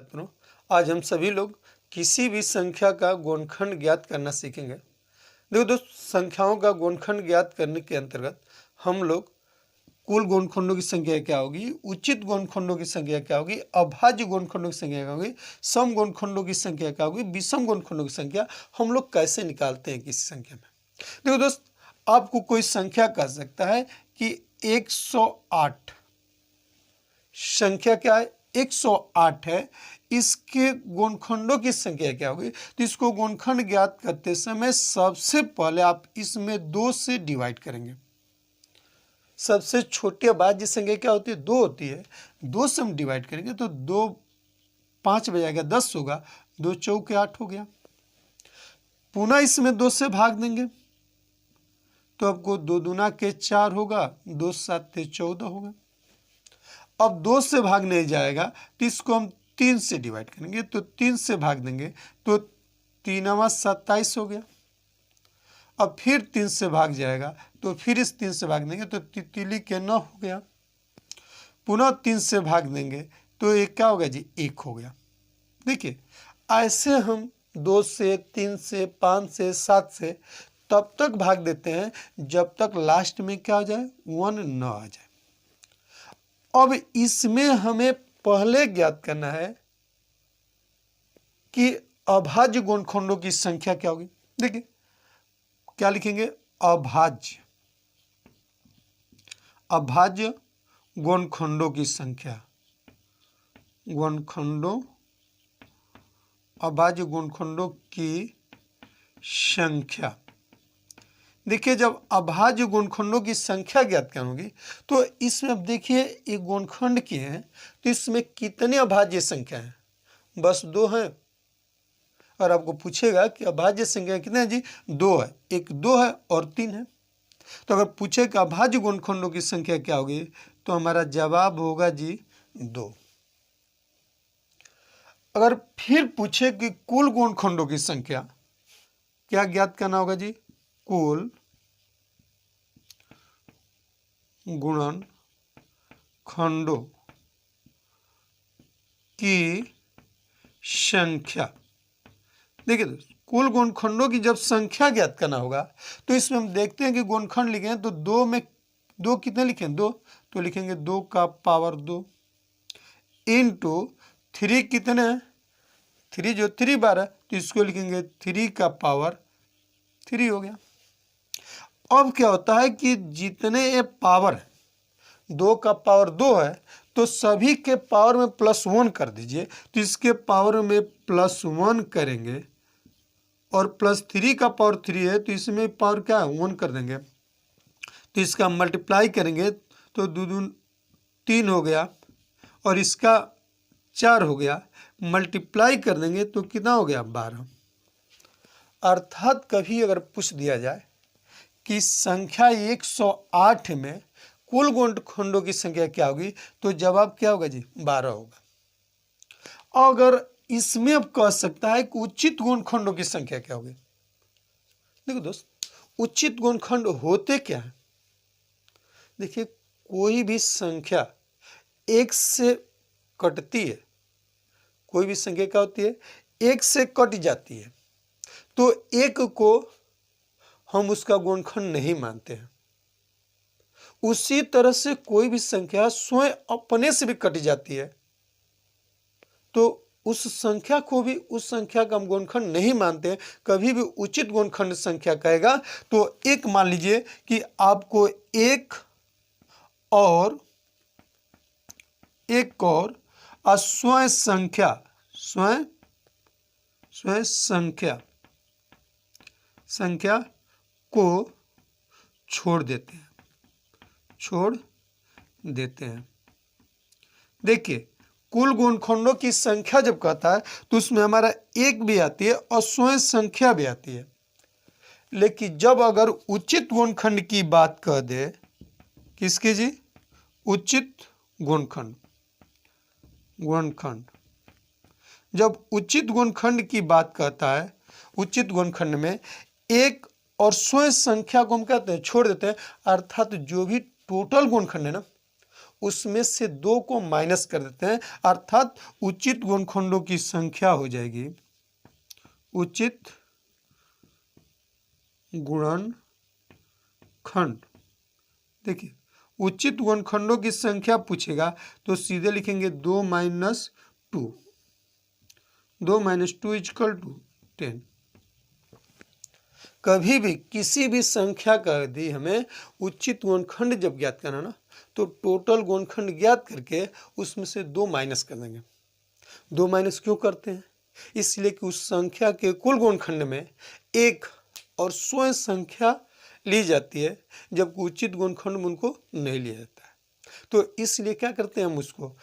मित्रों, आज हम सभी लोग किसी भी संख्या का गुणनखंड ज्ञात करना सीखेंगे। देखो दोस्त, संख्याओं का गुणनखंड ज्ञात करने के अंतर्गत हम लोग कुल गुणनखंडों की संख्या क्या होगी, उचित गुणनखंडों की संख्या क्या होगी, अभाज्य गुणनखंडों की संख्या क्या होगी, सम गुणनखंडों की संख्या क्या होगी, विषम गुणनखंडों की संख्या हम लोग कैसे निकालते हैं किसी संख्या में। देखो दोस्त, आपको कोई संख्या कह सकता है कि 108 संख्या क्या है, 108 है, इसके गुणनखंडों की संख्या क्या होगी। तो इसको गुणनखंड ज्ञात करते समय सबसे पहले आप इसमें 2 से डिवाइड करेंगे। सबसे छोटी अभाज्य संख्या क्या होती है, 2 होती है। 2 से हम डिवाइड करेंगे तो 2 5 बजाएगा 10 होगा, 2 चौके 8 हो गया। पुनः इसमें 2 से भाग देंगे तो आपको 2 दूना के 4 होगा, 2 7 14 होगा। अब 2 से भाग नहीं जाएगा तो इसको हम 3 से डिवाइड करेंगे तो 3 से भाग देंगे तो 3 27 हो गया। अब फिर 3 से भाग जाएगा तो फिर इस 3 से भाग देंगे तो तितली के 9 हो गया। पुनः 3 से भाग देंगे तो ये क्या होगा जी, 1 हो गया। देखिए, ऐसे हम 2 से 3 से 5 से 7 से तब तक भाग देते हैं जब तक लास्ट में क्या हो जाए, 1 न आ जाए। अब इसमें हमें पहले ज्ञात करना है कि अभाज्य गुणनखंडों की संख्या क्या होगी। देखिए क्या लिखेंगे, अभाज्य गुणनखंडों की संख्या, अभाज्य गुणनखंडों की संख्या। देखिए, जब अभाज्य गुणनखंडों की संख्या ज्ञात करोगे तो इसमें अब देखिए एक गुणनखंड की है तो इसमें कितने अभाज्य संख्या हैं, बस 2 हैं। और आपको पूछेगा कि अभाज्य संख्या कितने हैं जी, 2 है, एक 2 है और 3 है। तो अगर पूछे कि अभाज्य गुणनखंडों की संख्या क्या होगी तो हमारा जवाब होगा जी 2। अगर फिर पूछे कि कुल गुणनखंडों की संख्या क्या ज्ञात करना होगा जी, कुल गुणनखंडों की संख्या। देखिए दोस्तों, कुल गुणनखंडों की जब संख्या ज्ञात करना होगा तो इसमें हम देखते हैं कि गुणनखंड लिखे हैं तो 2 में 2 कितने लिखे, 2 तो लिखेंगे 2 का पावर 2 इंटू 3 कितने हैं, 3 जो 3 बार है तो इसको लिखेंगे 3 का पावर 3 हो गया। अब क्या होता है कि जितने ये पावर है, 2 का पावर 2 है तो सभी के पावर में +1 कर दीजिए। तो इसके पावर में +1 करेंगे और +3 का पावर 3 है तो इसमें पावर क्या है, 1 कर देंगे। तो इसका मल्टीप्लाई करेंगे तो 2 दूनी 3 हो गया और इसका 4 हो गया। मल्टीप्लाई कर देंगे तो कितना हो गया, 12। अर्थात कभी अगर पूछ दिया जाए कि संख्या 108 में कुल गुणनखंडों की संख्या क्या होगी तो जवाब क्या होगा जी, 12 होगा। अगर इसमें अब कह सकता है कि उचित गुणनखंडों की संख्या क्या होगी। देखो दोस्त, उचित गुणनखंड होते क्या है। देखिए, कोई भी संख्या 1 से कटती है, कोई भी संख्या क्या होती है, 1 से कट जाती है तो 1 को हम उसका गुणनखंड नहीं मानते हैं। उसी तरह से कोई भी संख्या स्वयं अपने से भी कट जाती है तो उस संख्या को भी, उस संख्या का हम गुणनखंड नहीं मानते हैं। कभी भी उचित गुणनखंड संख्या कहेगा तो एक मान लीजिए कि आपको एक और स्वयं संख्या को छोड़ देते हैं। देखिए, कुल गुणनखंडों की संख्या जब कहता है तो उसमें हमारा 1 भी आती है और स्वयं संख्या भी आती है। लेकिन जब अगर उचित गुणनखंड की बात कह दे, किसकी जी, उचित गुणनखंड, जब उचित गुणनखंड की बात कहता है, उचित गुणनखंड में 1 और स्वयं संख्या को हम कहते हैं छोड़ देते हैं। अर्थात जो भी टोटल गुणनखंड है ना, उसमें से 2 को माइनस कर देते हैं, अर्थात उचित गुणनखंडों की संख्या हो जाएगी, उचित गुणनखंड। देखिए उचित गुणनखंडों की संख्या पूछेगा तो सीधे लिखेंगे 2 माइनस 2, 2 माइनस 2 इक्वल टू 10। कभी भी किसी भी संख्या का यदि हमें उचित गुणनखंड जब ज्ञात करना ना, तो टोटल गुणनखंड ज्ञात करके उसमें से 2 माइनस कर देंगे। 2 माइनस क्यों करते हैं? इसलिए कि उस संख्या के कुल गुणनखंड में एक और स्वयं संख्या ली जाती है, जबकि उचित गुणनखंड में उनको नहीं लिया जाता है। तो इसलिए क्या करते हैं, हम उसको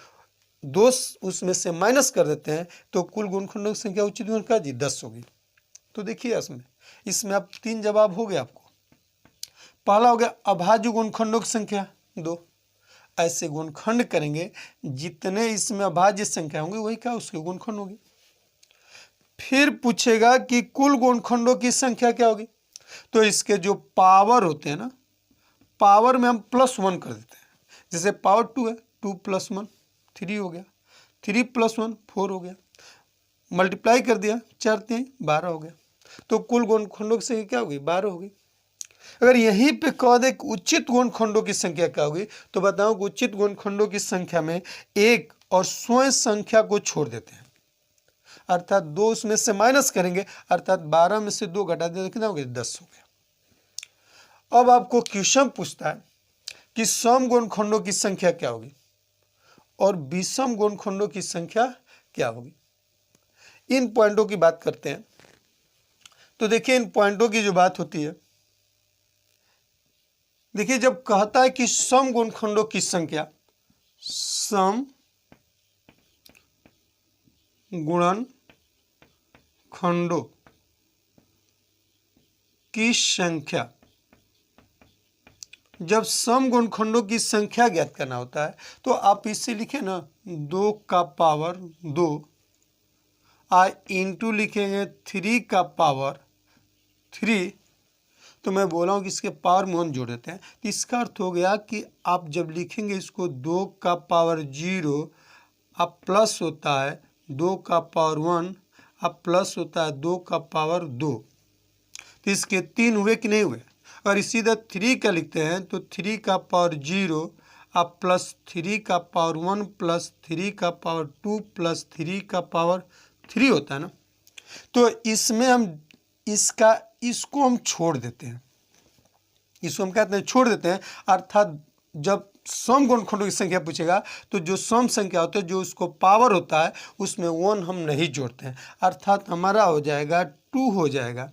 2 उसमें से माइनस कर देते हैं, तो कुल गुणनखंडों की संख्या उचित गुणनखंड जी 10 होगी। तो देखिए इसमें अब 3 जवाब हो गए आपको। पहला हो गया अभाज्य गुणनखंडों की संख्या 2। ऐसे गुणनखंड करेंगे जितने इसमें अभाज्य संख्या होंगी वही क्या उसके गुणनखंड होगी। फिर पूछेगा कि कुल गुणनखंडों की संख्या क्या होगी, तो इसके जो पावर होते हैं ना, पावर में हम +1 कर देते हैं। जैसे पावर 2 है, 2 + 1 3 हो गया, 3 + 1 4 हो गया, मल्टीप्लाई कर दिया 4 3 12 हो गया। तो कुल गुणनखंडों की संख्या क्या होगी, 12 होगी। अगर यहीं पे कह दे कि उचित गुणनखंडों की संख्या क्या होगी, तो बताओ कि उचित गुणनखंडों की संख्या में एक और स्वयं संख्या को छोड़ देते हैं, अर्थात 2 उसमें से माइनस करेंगे, अर्थात 12 में से 2 घटा देंगे, कितना हो गया, 10 हो गया। अब आपको क्वेश्चन पूछता है कि सम गुणनखंडों की संख्या क्या होगी और विषम गुणनखंडों की संख्या क्या होगी। इन पॉइंटों की बात करते हैं। तो देखिए इन पॉइंटों की जो बात होती है, देखिए जब कहता है कि सम गुणनखंडों की संख्या, सम गुणनखंडों की संख्या, जब सम गुणनखंडों की संख्या ज्ञात करना होता है तो आप इससे लिखे ना 2 का पावर 2 इंटू लिखेंगे 3 का पावर 3। तो मैं बोला हूँ कि इसके पावर में 1 जोड़ देते हैं, तो इसका अर्थ हो गया कि आप जब लिखेंगे इसको 2 का पावर 0 अब प्लस होता है 2 का पावर 1 अब प्लस होता है 2 का पावर 2। तो इसके 3 हुए कि नहीं हुए। और इसी तरह 3 का लिखते हैं तो 3 का पावर 0 अब प्लस 3 का पावर 1 प्लस 3 का पावर 2 प्लस 3 का पावर 3 होता है ना। तो इसमें हम इसको हम छोड़ देते हैं, इसको हम कहते हैं छोड़ देते हैं, अर्थात जब सम गुणनखंडों की संख्या पूछेगा तो जो सम संख्या होता है, जो उसको पावर होता है, उसमें 1 हम नहीं जोड़ते हैं, अर्थात हमारा हो जाएगा 2 हो जाएगा।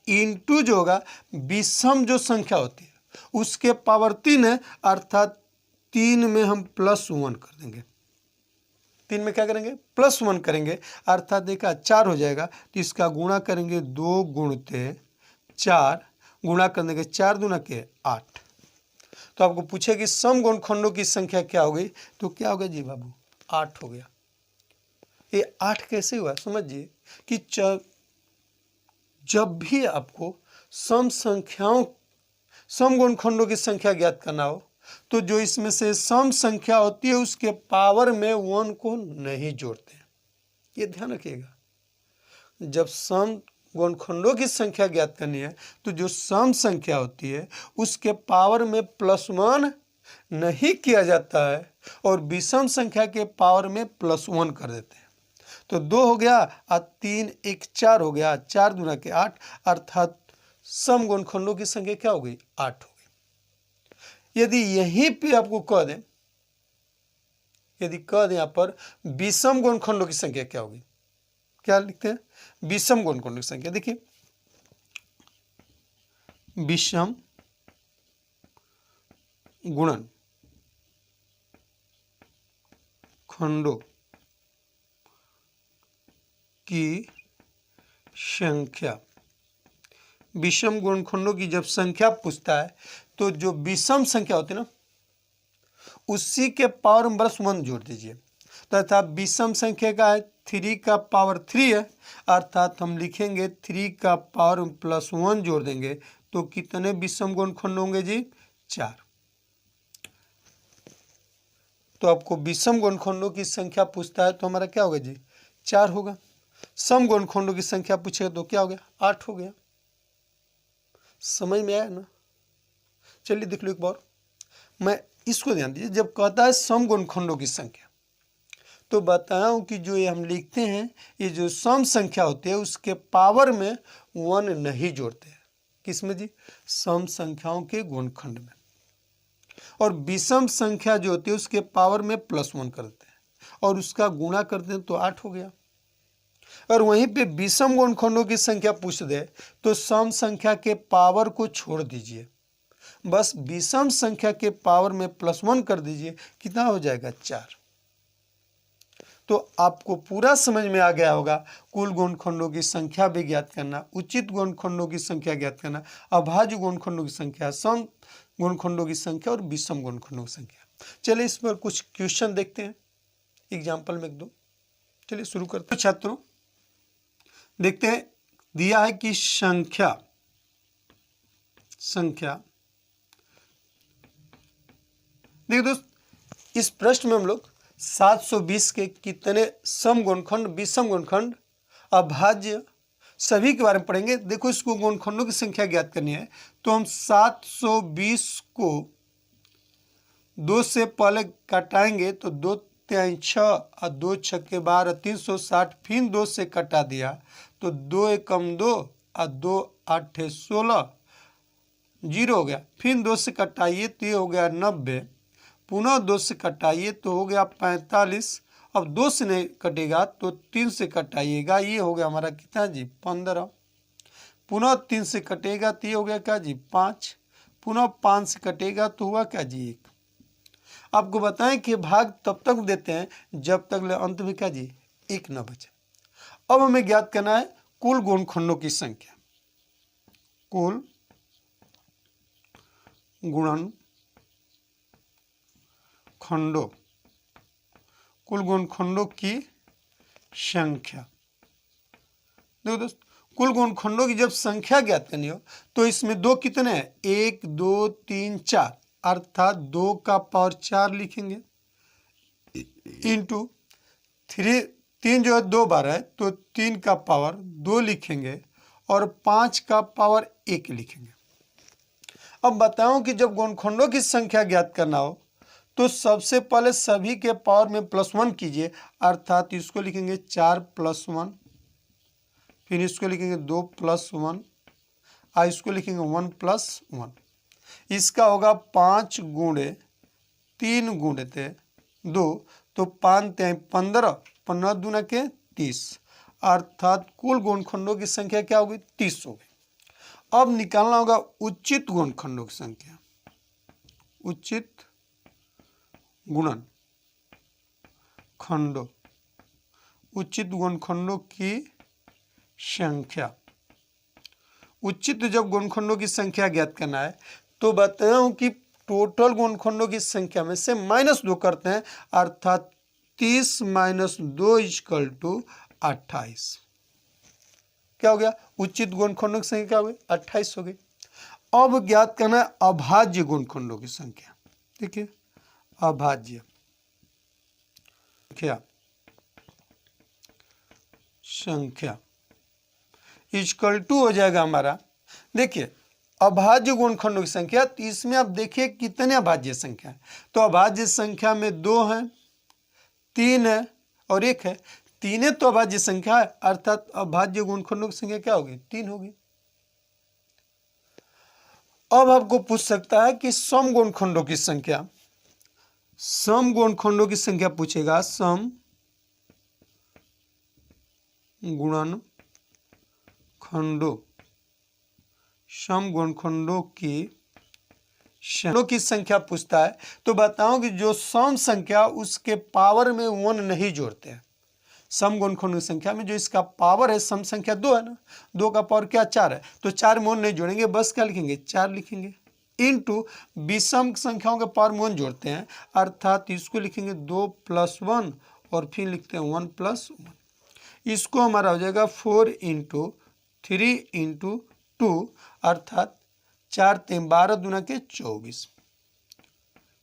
इंटू जो होगा विषम जो संख्या होती है उसके पावर 3 है, अर्थात 3 में हम +1 कर देंगे, 3 में क्या करेंगे, +1 करेंगे, अर्थात देखा 4 हो जाएगा। तो इसका गुणा करेंगे 2 गुणते 4, गुणा करने के 4 दूना के 8। तो आपको पूछे कि सम गुणनखंडों की संख्या क्या होगी, तो क्या होगा जी बाबू, 8 हो गया। ये 8 कैसे हुआ, समझिए कि जब भी आपको सम गुणनखंडों की संख्या ज्ञात करना हो तो जो इसमें से सम संख्या होती है उसके पावर में 1 को नहीं जोड़ते हैं, ये ध्यान रखिएगा। जब सम गुणनखंडों की संख्या ज्ञात करनी है तो जो सम संख्या होती है उसके पावर में +1 नहीं किया जाता है और विषम संख्या के पावर में +1 कर देते हैं। तो 2 हो गया और 3 1 4 हो गया, 4 दूना के 8, अर्थात सम गुणनखंडों की संख्या क्या हो गई, 8 हो गई। यदि यहीं पे आपको कह दें, यहाँ पर विषम गुणनखंडों की संख्या क्या होगी, क्या लिखते हैं, विषम गुणनखंडों की संख्या। देखिए विषम गुणनखंडों की संख्या, विषम गुणनखंडों की जब संख्या पूछता है तो जो विषम संख्या होती है ना उसी के पावर में +1 जोड़ दीजिए, तथा विषम संख्या का है 3 का पावर 3 है, अर्थात हम लिखेंगे 3 का पावर में +1 जोड़ देंगे तो कितने विषम गुणनखंड होंगे जी, 4। तो आपको विषम गुणनखंडों की संख्या पूछता है तो हमारा क्या होगा जी 4 होगा। सम गुणनखंडों की संख्या पूछेगा तो क्या हो गया 8 हो गया। समझ में आया ना। चलिए देख लो एक बार, मैं इसको ध्यान दीजिए, जब कहता है सम गुणनखंडों की संख्या तो बताऊं कि जो ये हम लिखते हैं ये जो सम संख्या होती है उसके पावर में 1 नहीं जोड़ते हैं। किसमें जी सम संख्याओं के गुणनखंड में। और विषम संख्या जो होती है उसके पावर में +1 करते हैं और उसका गुणा करते हैं तो 8 हो गया। और वहीं पे विषम गुणनखंडों की संख्या पूछ दे तो सम संख्या के पावर को छोड़ दीजिए, बस विषम संख्या के पावर में +1 कर दीजिए, कितना हो जाएगा 4। तो आपको पूरा समझ में आ गया होगा कुल गुणनखंडों की संख्या भी ज्ञात करना, उचित गुणनखंडों की संख्या ज्ञात करना, अभाज्य गुणनखंडों की संख्या, सम गुणनखंडों की संख्या और विषम गुणनखंडों की संख्या। चलिए इस पर कुछ क्वेश्चन देखते हैं एग्जाम्पल में एक दो। चलिए शुरू करते हैं छात्रों। देखते हैं दिया है कि संख्या देखिए दोस्त, इस प्रश्न में हम लोग 720 के कितने सम गुणनखंड, विषम गुणनखंड, अभाज्य सभी के बारे में पढ़ेंगे। देखो इसको गुणनखंडों की संख्या ज्ञात करनी है तो हम 720 को 2 से पहले कटाएंगे तो 2 3 6 और 2 6 के 12 360, फिर 2 से कटा दिया तो 2 एकम 2 और 2 8 16 जीरो हो गया। फिर 2 से कटाइए तो ये हो गया 90, पुनः 2 से कटाइए तो हो गया 45। अब 2 से नहीं कटेगा तो 3 से कटाइएगा, ये हो गया हमारा कितना जी 15। पुनः 3 से कटेगा तो ये हो गया क्या जी 5, पुनः 5 से कटेगा तो हुआ क्या जी 1। आपको बताएं कि भाग तब तक देते हैं जब तक अंत में क्या जी 1 न बचे। अब हमें ज्ञात करना है कुल गुणनखंडों की संख्या, कुल गुणनखंडों, कुल गुणनखंडों की संख्या। देखो दोस्त, कुल गुणनखंडों की जब संख्या ज्ञात करनी हो तो इसमें दो कितने हैं 1 2 3 4, अर्थात 2 का पावर 4 लिखेंगे इंटू 3 जो है 2 बार है तो 3 का पावर 2 लिखेंगे और 5 का पावर 1 लिखेंगे। अब बताऊं कि जब गुणनखंडों की संख्या ज्ञात करना हो तो सबसे पहले सभी के पावर में +1 कीजिए, अर्थात इसको लिखेंगे 4 + 1, फिर इसको लिखेंगे 2 + 1 और इसको लिखेंगे 1 + 1। इसका होगा 5 गुणे 3 गुणे 2 तो 5 3 15, 15 दूना के 30, अर्थात कुल गुणनखंडों की संख्या क्या होगी 30 होगी। अब निकालना होगा उचित गुणनखंडों की संख्या, उचित गुणनखंडों, उचित गुणनखंडों की संख्या। उचित जब गुणनखंडों की संख्या ज्ञात करना है तो बताऊं कि टोटल गुणनखंडों की संख्या में से -2 करते हैं, अर्थात 30 - 2 = 28। क्या हो गया उचित गुणनखंडों की संख्या क्या हो गई 28 हो गई। अब ज्ञात करना है अभाज्य गुणनखंडों की संख्या। देखिए अभाज्य संख्या = हो जाएगा हमारा। देखिए अभाज्य गुणनखंडों की संख्या, तो इसमें आप देखिए कितने अभाज्य संख्या है। तो अभाज्य संख्या में 2 है, 3 है और 1 है। 3 तो अभाज्य संख्या है, अर्थात अभाज्य गुणनखंडों की संख्या क्या होगी 3 होगी। अब आपको पूछ सकता है कि सम गुणनखंडों की संख्या, सम गुणनखंडों की संख्या पूछेगा, सम गुणनखंडों, सम गुणनखंडों की संख्या पूछता है तो बताऊं कि जो सम संख्या उसके पावर में 1 नहीं जोड़ते हैं। सम गुणनखंडों की संख्या में जो इसका पावर है, सम संख्या 2 है ना, 2 का पावर क्या 4 है, तो 4 में 1 नहीं जोड़ेंगे, बस क्या लिखेंगे 4 लिखेंगे, इंटू विषम संख्याओं के पावर में 1 जोड़ते हैं, अर्थात इसको लिखेंगे 2 + 1 और फिर लिखते हैं 1 + 1। इसको हमारा हो जाएगा 4 × 3 × 2, अर्थात 4 3 12 दूना के 24।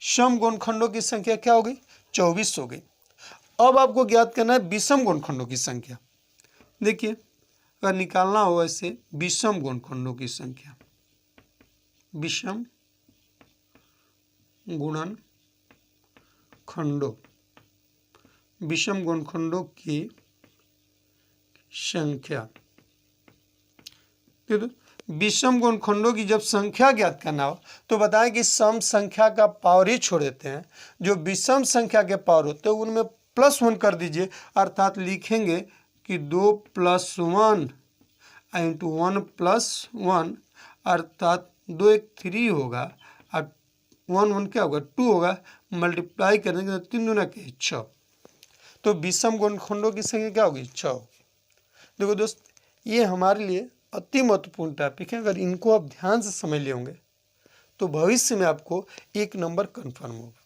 सम गुणनखंडों की संख्या क्या हो गई 24 हो गई। अब आपको ज्ञात करना है विषम गुणनखंडों की संख्या। देखिए अगर निकालना हो ऐसे विषम गुणनखंडों की संख्या, विषम गुणनखंडों, विषम गुणनखंडों की संख्या। विषम गुणनखंडों की जब संख्या ज्ञात करना हो तो बताएं कि सम संख्या का पावर ही छोड़ देते हैं, जो विषम संख्या के पावर होते हैं उनमें +1 कर दीजिए, अर्थात लिखेंगे कि 2 + 1 इंटू 1 + 1, अर्थात 2 एक 3 होगा और 1 1 क्या होगा 2 होगा, मल्टीप्लाई करने के 3 दूना के 6। तो विषम गुणनखंडों की संख्या क्या होगी 6। देखो दोस्त ये हमारे लिए अति महत्वपूर्ण टॉपिक है, अगर इनको आप ध्यान से समझ लिए होंगे तो भविष्य में आपको 1 नंबर कन्फर्म होगा।